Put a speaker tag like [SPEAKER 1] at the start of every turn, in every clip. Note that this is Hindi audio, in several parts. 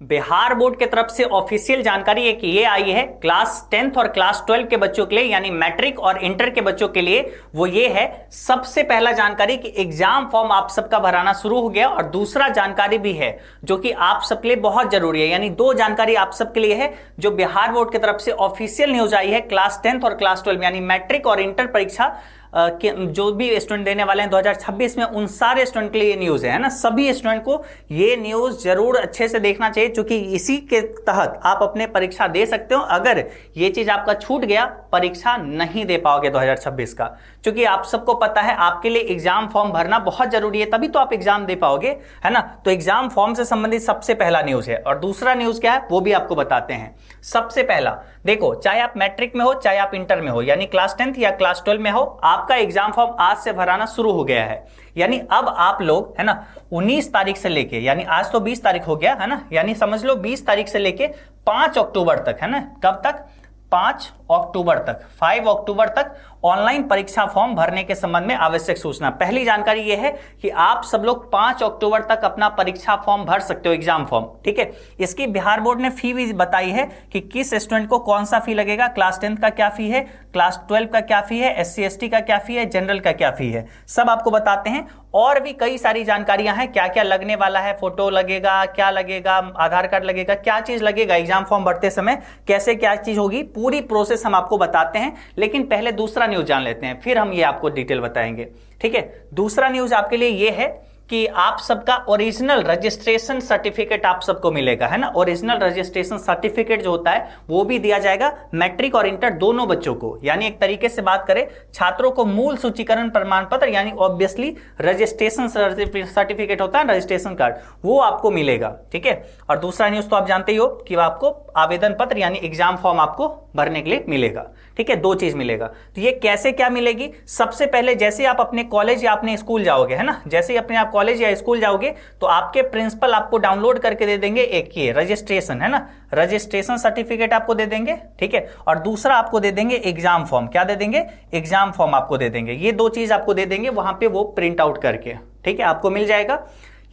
[SPEAKER 1] बिहार बोर्ड की तरफ से ऑफिशियल जानकारी एक ये आई है क्लास 10th और क्लास 12 के बच्चों के लिए, यानी मैट्रिक और इंटर के बच्चों के लिए। वो ये है सबसे पहला जानकारी कि एग्जाम फॉर्म आप सबका भराना शुरू हो गया। और दूसरा जानकारी भी है जो कि आप सबके लिए बहुत जरूरी है, यानी दो जानकारी आप सबके लिए है जो बिहार बोर्ड की तरफ से ऑफिशियल न्यूज आई है क्लास 10th और क्लास 12 यानी मैट्रिक और इंटर परीक्षा जो भी स्टूडेंट देने वाले हैं 2026 में, उन सारे स्टूडेंट के लिए ये न्यूज है ना। सभी स्टूडेंट को ये न्यूज जरूर अच्छे से देखना चाहिए, क्योंकि इसी के तहत आप अपने परीक्षा दे सकते हो। अगर ये चीज आपका छूट गया, परीक्षा नहीं दे पाओगे 2026 का, क्योंकि आप सबको पता है आपके लिए एग्जाम फॉर्म भरना बहुत जरूरी है, तभी तो आप एग्जाम दे पाओगे, है ना। तो एग्जाम फॉर्म से संबंधित सबसे पहला न्यूज है। और दूसरा न्यूज क्या है वो भी आपको बताते हैं। सबसे पहला देखो, चाहे आप मैट्रिक में हो चाहे आप इंटर में हो, यानी क्लास 10th या क्लास 12 में हो, आपका एग्जाम फॉर्म आज से भराना शुरू हो गया है। यानी अब आप लोग, है ना, 19 तारीख से लेके, यानी आज तो 20 तारीख हो गया, है ना, यानी समझ लो 20 तारीख से लेके 5 अक्टूबर तक, है ना, कब तक, 5 अक्टूबर तक, 5 अक्टूबर तक ऑनलाइन परीक्षा फॉर्म भरने के संबंध में आवश्यक सूचना। पहली जानकारी यह है कि आप सब लोग 5 अक्टूबर तक अपना परीक्षा फॉर्म भर सकते हो, एग्जाम फॉर्म, ठीक है। इसकी बिहार बोर्ड ने फी भी बताई है कि किस स्टूडेंट को कौन सा फी लगेगा, क्लास 10th का क्या फी है, क्लास 12 का क्या फी है, SC ST का क्या फी है, जनरल का क्या फी है, सब आपको बताते हैं। और भी कई सारी जानकारियां हैं, क्या क्या लगने वाला है, फोटो लगेगा, क्या लगेगा, आधार कार्ड लगेगा, क्या चीज लगेगा एग्जाम फॉर्म भरते समय, कैसे क्या चीज होगी, पूरी प्रोसेस हम आपको बताते हैं। लेकिन पहले दूसरा न्यूज जान लेते हैं, फिर हम ये आपको डिटेल बताएंगे, ठीक है। दूसरा न्यूज आपके लिए ये है कि आप सबका ओरिजिनल रजिस्ट्रेशन सर्टिफिकेट आप सबको मिलेगा, है ना। ओरिजिनल रजिस्ट्रेशन सर्टिफिकेट जो होता है वो भी दिया जाएगा मैट्रिक और इंटर दोनों बच्चों को। यानी एक तरीके से बात करें, छात्रों को मूल सूचीकरण प्रमाण पत्र, यानी ऑब्वियसली रजिस्ट्रेशन सर्टिफिकेट होता है, रजिस्ट्रेशन कार्ड, वो आपको मिलेगा, ठीक है। और दूसरा न्यूज तो आप जानते ही हो कि आपको आवेदन पत्र यानी एग्जाम फॉर्म आपको भरने के लिए मिलेगा, ठीक है। दो चीज मिलेगा। तो ये कैसे क्या मिलेगी, सबसे पहले जैसे आप अपने कॉलेज या अपने स्कूल जाओगे, है ना, जैसे ही अपने आप कॉलेज या स्कूल जाओगे तो आपके प्रिंसिपल आपको डाउनलोड करके दे देंगे एक ये रजिस्ट्रेशन, है ना, रजिस्ट्रेशन सर्टिफिकेट आपको दे देंगे, ठीक है। और दूसरा आपको दे देंगे एग्जाम फॉर्म, क्या दे देंगे, एग्जाम फॉर्म आपको दे देंगे। ये दो चीज आपको दे देंगे वहां पे, वो प्रिंट आउट करके, ठीक है, आपको मिल जाएगा।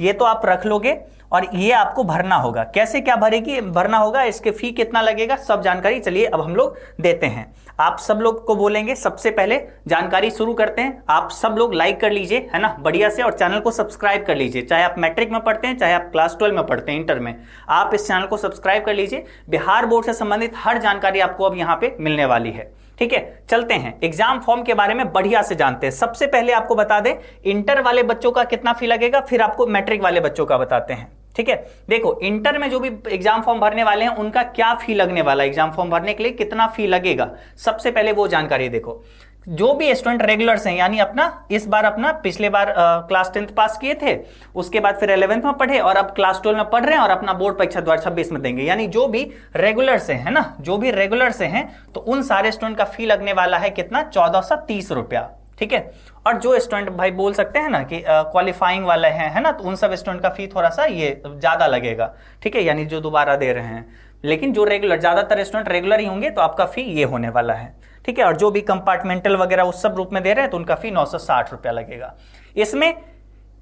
[SPEAKER 1] ये तो आप रख लोगे और ये आपको भरना होगा। कैसे क्या भरना होगा, इसके फी कितना लगेगा, सब जानकारी चलिए अब हम लोग देते हैं। आप सब लोग को बोलेंगे, सबसे पहले जानकारी शुरू करते हैं। आप सब लोग लाइक कर लीजिए, है ना, बढ़िया से, और चैनल को सब्सक्राइब कर लीजिए। चाहे आप मैट्रिक में पढ़ते हैं, चाहे आप क्लास 12 में पढ़ते हैं, इंटर में, आप इस चैनल को सब्सक्राइब कर लीजिए। बिहार बोर्ड से संबंधित हर जानकारी आपको अब यहाँ पे मिलने वाली है, ठीक है। चलते हैं एग्जाम फॉर्म के बारे में बढ़िया से जानते हैं। सबसे पहले आपको बता दें इंटर वाले बच्चों का कितना फी लगेगा, फिर आपको मैट्रिक वाले बच्चों का बताते हैं, ठीक है। देखो, इंटर में जो भी एग्जाम फॉर्म भरने वाले हैं उनका क्या फी लगने वाला है, एग्जाम फॉर्म भरने के लिए कितना फी लगेगा, सबसे पहले वो जानकारी देखो। जो भी स्टूडेंट रेगुलर्स हैं, यानी अपना इस बार अपना पिछले बार क्लास 10th पास किए थे, उसके बाद फिर 11th में पढ़े और अब क्लास 12 में पढ़ रहे हैं और अपना बोर्ड परीक्षा 2026 में देंगे, यानी जो भी रेगुलर से है ना, जो भी रेगुलर से हैं, तो उन सारे स्टूडेंट का फी लगने वाला है कितना, 1430 रुपया, ठीक है। और जो स्टूडेंट भाई बोल सकते हैं ना कि क्वालिफाइंग वाले हैं, है ना, तो उन सब स्टूडेंट का फी थोड़ा सा ये ज्यादा लगेगा, ठीक है, यानी जो दोबारा दे रहे हैं। लेकिन जो रेगुलर, ज्यादातर स्टूडेंट रेगुलर ही होंगे, तो आपका फी ये होने वाला है, ठीक है। और जो भी कंपार्टमेंटल वगैरह उस सब रूप में दे रहे हैं तो उनका फी 960 रुपया लगेगा। इसमें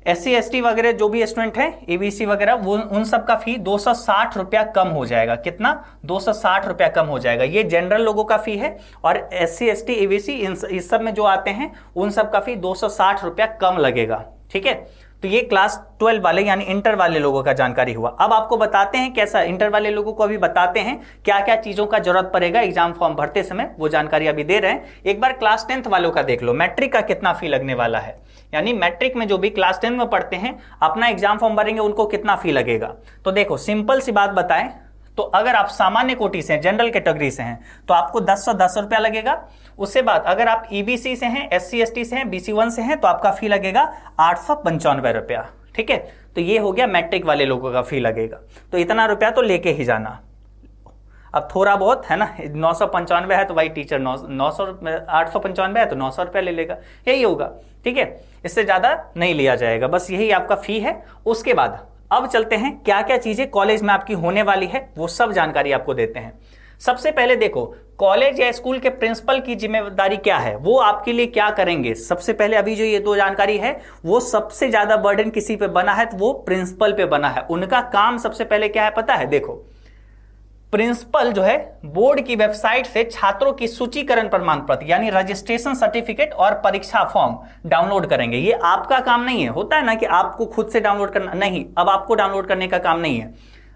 [SPEAKER 1] SC ST वगैरह जो भी स्टूडेंट हैं, ABC वगैरह, वो उन सब का फी 260 रुपया कम हो जाएगा। कितना, 260 रुपया कम हो जाएगा। ये जनरल लोगों का फी है। और SC ST ABC इस सब में जो आते हैं उन सब का फी 260 रुपया कम लगेगा, ठीक है। तो ये क्लास 12 वाले यानी इंटर वाले लोगों का जानकारी हुआ। अब आपको बताते हैं कैसा, इंटर वाले लोगों को अभी बताते हैं क्या क्या चीजों का जरूरत पड़ेगा एग्जाम फॉर्म भरते समय, वो जानकारी अभी दे रहे हैं। एक बार क्लास 10th वालों का देख लो, मैट्रिक का कितना फी लगने वाला है, यानी मैट्रिक में जो भी क्लास 10 में पढ़ते हैं अपना एग्जाम फॉर्म भरेंगे उनको कितना फी लगेगा। तो देखो, सिंपल सी बात बताएं तो अगर आप सामान्य कोटि से हैं, जनरल कैटेगरी से हैं, तो आपको 1010 रुपया लगेगा। उसके बाद अगर आप EBC से हैं, SC ST से हैं, BC1 से हैं, तो आपका फी लगेगा 895 रुपया, ठीक है। तो ये हो गया मैट्रिक वाले लोगों का फी लगेगा। तो इतना रुपया तो लेके ही जाना। अब थोड़ा बहुत है ना, 995 है तो भाई टीचर 895 है तो 900 रुपया ले लेगा, यही होगा, ठीक है। इससे ज्यादा नहीं लिया जाएगा, बस यही आपका फी है। उसके बाद अब चलते हैं क्या क्या चीजें कॉलेज में आपकी होने वाली है, वो सब जानकारी आपको देते हैं। सबसे पहले देखो, कॉलेज या स्कूल के प्रिंसिपल की जिम्मेदारी क्या है, वो आपके लिए क्या करेंगे। सबसे पहले अभी जो ये दो जानकारी है, वो सबसे ज्यादा बर्डन किसी पे बना है तो वो प्रिंसिपल पे बना है। उनका काम सबसे पहले क्या है पता है, देखो प्रिंसिपल जो है बोर्ड की वेबसाइट से छात्रों की सूचीकरण प्रमाण पत्र यानी रजिस्ट्रेशन सर्टिफिकेट और परीक्षा फॉर्म डाउनलोड करेंगे। ये आपका काम नहीं है, होता है ना कि आपको खुद से डाउनलोड करना, नहीं, अब आपको डाउनलोड करने का काम नहीं है।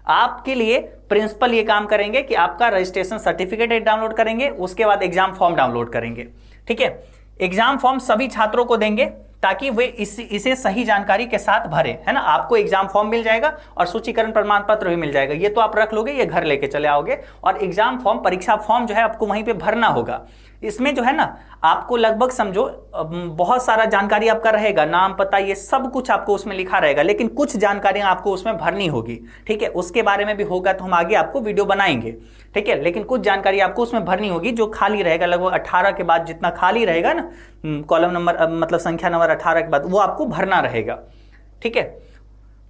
[SPEAKER 1] आपके लिए प्रिंसिपल ये काम करेंगे कि आपका रजिस्ट्रेशन सर्टिफिकेट डाउनलोड करेंगे, उसके बाद एग्जाम फॉर्म डाउनलोड करेंगे। ठीक है, एग्जाम फॉर्म सभी छात्रों को देंगे ताकि वे इसे सही जानकारी के साथ भरे, है ना। आपको एग्जाम फॉर्म मिल जाएगा और सूचीकरण प्रमाण पत्र भी मिल जाएगा, ये तो आप रख लोगे, ये घर लेके चले आओगे। और एग्जाम फॉर्म, परीक्षा फॉर्म जो है आपको वहीं पे भरना होगा। इसमें जो है ना आपको लगभग समझो बहुत सारा जानकारी आपका रहेगा, नाम पता ये सब कुछ आपको उसमें लिखा रहेगा, लेकिन कुछ जानकारियां आपको उसमें भरनी होगी। ठीक है, उसके बारे में भी होगा तो हम आगे आपको वीडियो बनाएंगे। ठीक है, लेकिन कुछ जानकारी आपको उसमें भरनी होगी जो खाली रहेगा, लगभग 18 के बाद जितना खाली रहेगा ना, कॉलम नंबर मतलब संख्या नंबर 18 के बाद वो आपको भरना रहेगा। ठीक है,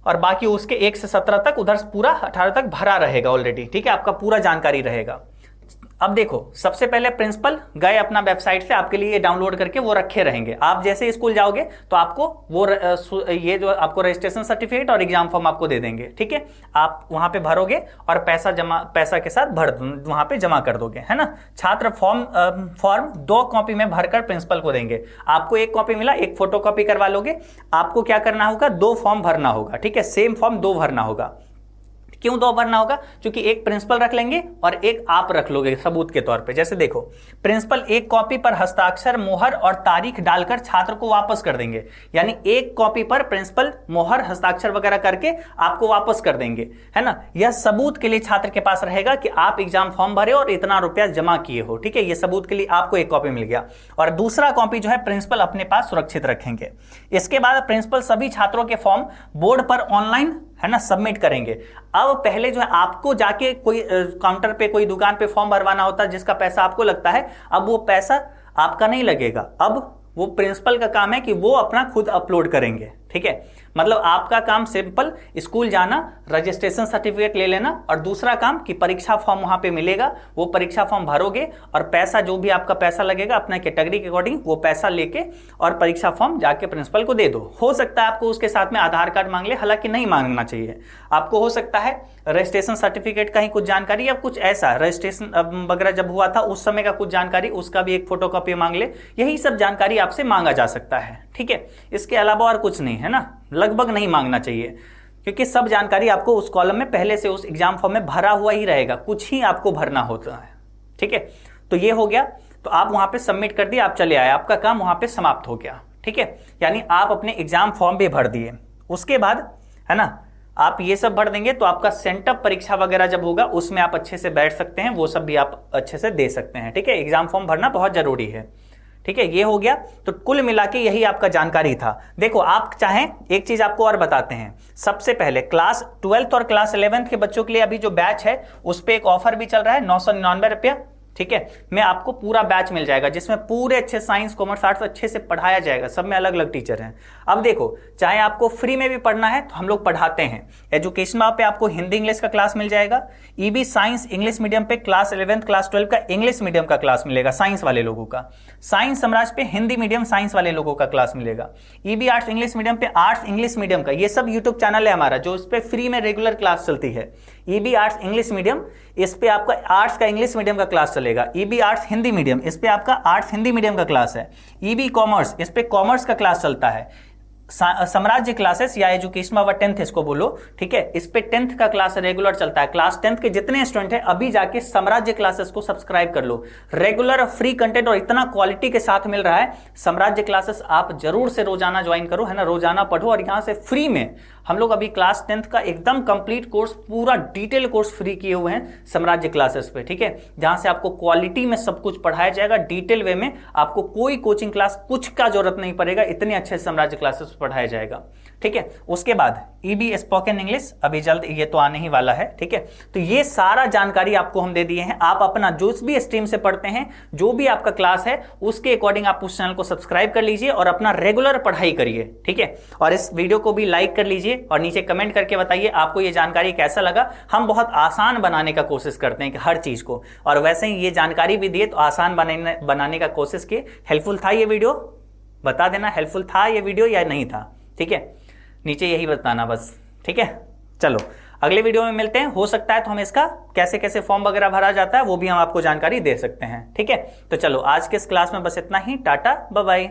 [SPEAKER 1] और बाकी उसके 1 से 17 तक उधर पूरा 18 तक भरा रहेगा ऑलरेडी। ठीक है, आपका पूरा जानकारी रहेगा। अब देखो, सबसे पहले प्रिंसिपल गए अपना वेबसाइट से, आपके लिए डाउनलोड करके वो रखे रहेंगे। आप जैसे स्कूल जाओगे तो आपको वो ये जो आपको रजिस्ट्रेशन सर्टिफिकेट और एग्जाम फॉर्म आपको दे देंगे। ठीक है, आप वहां पे भरोगे और पैसा के साथ वहां पे जमा कर दोगे, है ना। छात्र फॉर्म 2 कॉपी में भरकर प्रिंसिपल को देंगे। आपको 1 कॉपी मिला, 1 फोटो कॉपी करवा लोगे। आपको क्या करना होगा, 2 फॉर्म भरना होगा। ठीक है, सेम फॉर्म 2 भरना होगा। क्यों 2 भरना होगा, क्योंकि एक प्रिंसिपल रख लेंगे और एक आप रख लोगे सबूत के तौर पे। जैसे देखो, प्रिंसिपल 1 कॉपी पर हस्ताक्षर, मोहर और तारीख डालकर छात्र को वापस कर देंगे। यानी 1 कॉपी पर प्रिंसिपल मोहर हस्ताक्षर वगैरह करके आपको वापस कर देंगे, है ना। यह सबूत के लिए छात्र के पास रहेगा कि आप एग्जाम फॉर्म भरे और इतना रुपया जमा किए हो। ठीक है, ये सबूत के लिए आपको 1 कॉपी मिल गया, और दूसरा कॉपी जो है प्रिंसिपल अपने पास सुरक्षित रखेंगे। इसके बाद प्रिंसिपल सभी छात्रों के फॉर्म बोर्ड पर ऑनलाइन, है ना, सबमिट करेंगे। अब पहले जो है आपको जाके कोई काउंटर पे, कोई दुकान पे फॉर्म भरवाना होता है जिसका पैसा आपको लगता है, अब वो पैसा आपका नहीं लगेगा। अब वो प्रिंसिपल का काम है कि वो अपना खुद अपलोड करेंगे। ठीक है, मतलब आपका काम सिंपल, स्कूल जाना, रजिस्ट्रेशन सर्टिफिकेट ले लेना, और दूसरा काम कि परीक्षा फॉर्म वहां पे मिलेगा, वो परीक्षा फॉर्म भरोगे और पैसा जो भी आपका पैसा लगेगा अपना कैटेगरी के अकॉर्डिंग वो पैसा लेके और परीक्षा फॉर्म जाके प्रिंसिपल को दे दो। हो सकता है आपको उसके साथ में आधार कार्ड मांग ले, हालांकि नहीं मांगना चाहिए। आपको हो सकता है रजिस्ट्रेशन सर्टिफिकेट का ही कुछ जानकारी या कुछ ऐसा, रजिस्ट्रेशन वगैरह जब हुआ था उस समय का कुछ जानकारी, उसका भी 1 फोटोकॉपी मांग ले। यही सब जानकारी आपसे मांगा जा सकता है। ठीक है, इसके अलावा और कुछ नहीं, है ना, लगभग नहीं मांगना चाहिए, क्योंकि सब जानकारी आपको उस कॉलम में पहले से उस एग्जाम फॉर्म में भरा हुआ ही रहेगा, कुछ ही आपको भरना होता है। ठीक है, तो ये हो गया। तो आप वहां पे सबमिट कर दिए, आप चले आए, आपका काम वहां पे समाप्त हो गया। ठीक है, यानी आप अपने एग्जाम फॉर्म भी भर दिए। उसके बाद, है ना, आप ये सब भर देंगे तो आपका सेंटअप परीक्षा वगैरह जब होगा उसमें आप अच्छे से बैठ सकते हैं, वो सब भी आप अच्छे से दे सकते हैं। ठीक है, एग्जाम फॉर्म भरना बहुत जरूरी है। ठीक है, ये हो गया। तो कुल मिला के यही आपका जानकारी था। देखो, आप चाहें एक चीज आपको और बताते हैं। सबसे पहले क्लास 12th और क्लास 11th के बच्चों के लिए अभी जो बैच है उस पर एक ऑफर भी चल रहा है, 999 रुपया। ठीक है, में आपको पूरा बैच मिल जाएगा जिसमें पूरे अच्छे साइंस, कॉमर्स, आर्ट्स अच्छे से पढ़ाया जाएगा। सब में अलग अलग टीचर हैं। अब देखो, चाहे आपको फ्री में भी पढ़ना है तो हम लोग पढ़ाते हैं। एजुकेशन पे आपको हिंदी इंग्लिश का क्लास मिल जाएगा। ईबी साइंस इंग्लिश मीडियम पे क्लास 11th क्लास 12 का इंग्लिश मीडियम का क्लास मिलेगा, साइंस वाले लोगों का। साइंस सम्राट पे हिंदी मीडियम साइंस वाले लोगों का क्लास मिलेगा। ईबी आर्ट्स इंग्लिश मीडियम पे आर्ट्स इंग्लिश मीडियम का, ये सब यूट्यूब चैनल है हमारा जो इस पे फ्री में रेगुलर क्लास चलती है। ईबी आर्ट्स इंग्लिश मीडियम, इस पे आपका आर्ट्स का इंग्लिश मीडियम का क्लास चलेगा। ईबी आर्ट्स हिंदी मीडियम, इस पे आपका आर्ट्स हिंदी मीडियम का क्लास है। ईबी कॉमर्स, इस पे कॉमर्स का क्लास चलता है। साम्राज्य क्लासेस या एजुकेशन व 10th इसको बोलो, ठीक है, इस पे 10th का क्लास रेगुलर चलता है। क्लास 10th के जितने स्टूडेंट हैं अभी जाके साम्राज्य क्लासेस को सब्सक्राइब कर लो। रेगुलर फ्री कंटेंट और इतना क्वालिटी के साथ मिल रहा है। साम्राज्य क्लासेस आप जरूर से रोजाना ज्वाइन करो, है ना, रोजाना पढ़ो। और यहां से फ्री में हम लोग अभी क्लास 10th का एकदम कंप्लीट कोर्स, पूरा डिटेल कोर्स फ्री किए हुए हैं साम्राज्य क्लासेस पे, ठीक है, जहां से आपको क्वालिटी में सब कुछ पढ़ाया जाएगा डिटेल वे में। आपको कोई कोचिंग क्लास कुछ का जरूरत नहीं पड़ेगा, इतने अच्छे साम्राज्य क्लासेस पढ़ाया जाएगा, ठीक है। उसके बाद ईबी स्पोकन इंग्लिश अभी जल्द ये तो आने ही वाला है, ठीक है। तो ये सारा जानकारी आपको हम दे दिए हैं। आप अपना जो भी स्ट्रीम से पढ़ते हैं, जो भी आपका क्लास है, उसके अकॉर्डिंग आप उस चैनल को सब्सक्राइब कर लीजिए और अपना रेगुलर पढ़ाई करिए, ठीक है। और इस वीडियो को भी लाइक कर लीजिए कीजिए और नीचे कमेंट करके बताइए आपको ये जानकारी कैसा लगा। हम बहुत आसान बनाने का कोशिश करते हैं कि हर चीज को, और वैसे ही ये जानकारी भी दिए तो आसान बनाने का कोशिश की। हेल्पफुल था ये वीडियो? बता देना हेल्पफुल था ये वीडियो या नहीं था, ठीक है, नीचे यही बताना बस, ठीक है। चलो अगले वीडियो में मिलते हैं, हो सकता है तो हम इसका कैसे कैसे फॉर्म वगैरह भरा जाता है वो भी हम आपको जानकारी दे सकते हैं, ठीक है। तो चलो आज के इस क्लास में बस इतना ही, टाटा बाय बाय।